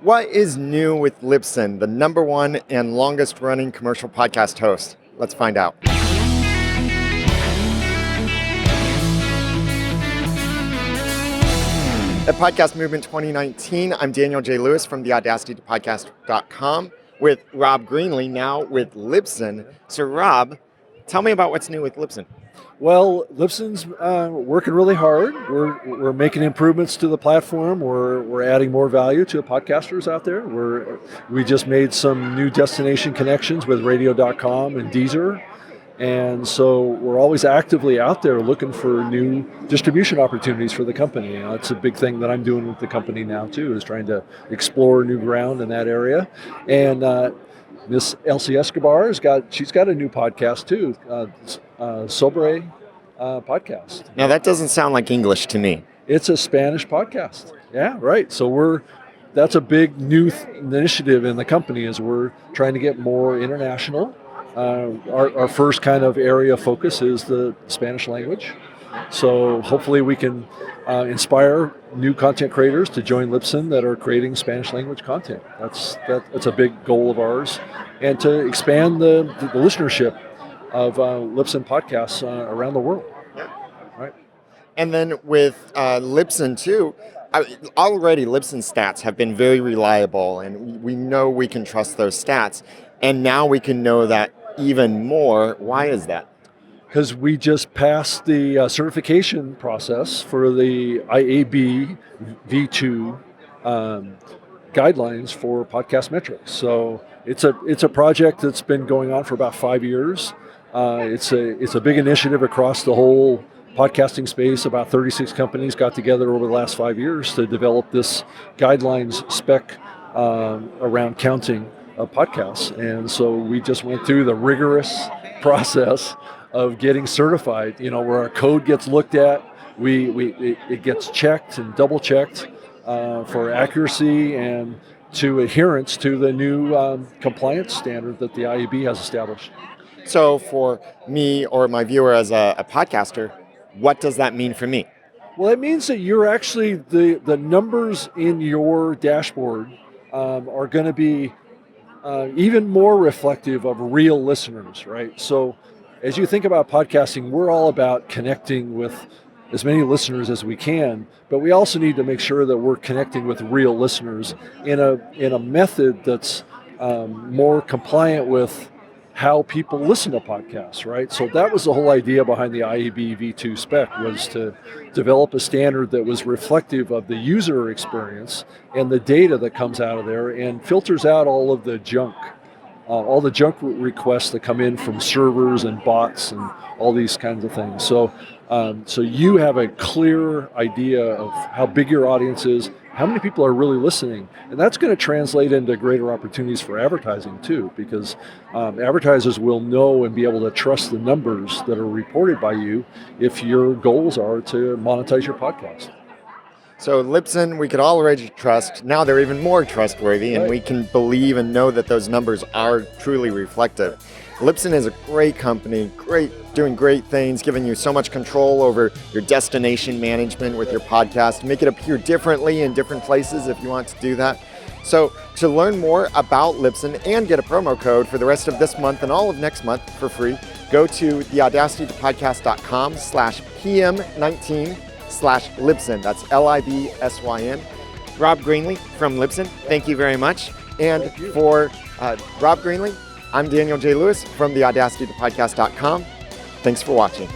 What is new with Libsyn, the number one and longest running commercial podcast host? Let's find out. At Podcast Movement 2019, I'm Daniel J. Lewis from the Audacity.podcast.com with Rob Greenlee, now with Libsyn. So Rob, tell me about what's new with Libsyn. Well, Libsyn's working really hard. We're making improvements to the platform. We're adding more value to the podcasters out there. We just made some new destination connections with radio.com and Deezer. And so we're always actively out there looking for new distribution opportunities for the company. It's a big thing that I'm doing with the company now too, is trying to explore new ground in that area. And Miss Elsie Escobar she's got a new podcast too, Sobre podcast. Now that doesn't sound like English to me. It's a Spanish podcast. Yeah, right. So that's a big new initiative in the company, is we're trying to get more international. Our first kind of area of focus is the Spanish language. So hopefully we can inspire new content creators to join Libsyn that are creating Spanish language content. That's a big goal of ours, and to expand the listenership of Libsyn podcasts around the world. Yeah. Right. And then with Libsyn too, already Libsyn stats have been very reliable, and we know we can trust those stats. And now we can know that even more. Why is that? Because we just passed the certification process for the IAB V2 guidelines for podcast metrics. So it's a project that's been going on for about 5 years. It's a big initiative across the whole podcasting space. About 36 companies got together over the last 5 years to develop this guidelines spec around counting of podcasts. And so we just went through the rigorous process of getting certified, where our code gets looked at, it gets checked and double checked for accuracy and to adherence to the new compliance standard that the IAB has established. So for me or my viewer as a podcaster, what does that mean for me? Well, it means that you're actually, the numbers in your dashboard are going to be even more reflective of real listeners, right? So as you think about podcasting, we're all about connecting with as many listeners as we can, but we also need to make sure that we're connecting with real listeners in a method that's more compliant with how people listen to podcasts, right? So that was the whole idea behind the IAB V2 spec, was to develop a standard that was reflective of the user experience and the data that comes out of there, and filters out all of the junk, requests that come in from servers and bots and all these kinds of things. So you have a clear idea of how big your audience is, how many people are really listening, and that's going to translate into greater opportunities for advertising too, because advertisers will know and be able to trust the numbers that are reported by you if your goals are to monetize your podcast. So Libsyn, we could already trust. Now they're even more trustworthy, and we can believe and know that those numbers are truly reflective. Libsyn is a great company, doing great things, giving you so much control over your destination management with your podcast. Make it appear differently in different places if you want to do that. So to learn more about Libsyn and get a promo code for the rest of this month and all of next month for free, go to theaudacitypodcast.com/PM19/Libsyn. That's Libsyn. Rob Greenlee from Libsyn, thank you very much. And for Rob Greenlee, I'm Daniel J. Lewis from theaudacitypodcast.com. Thanks for watching.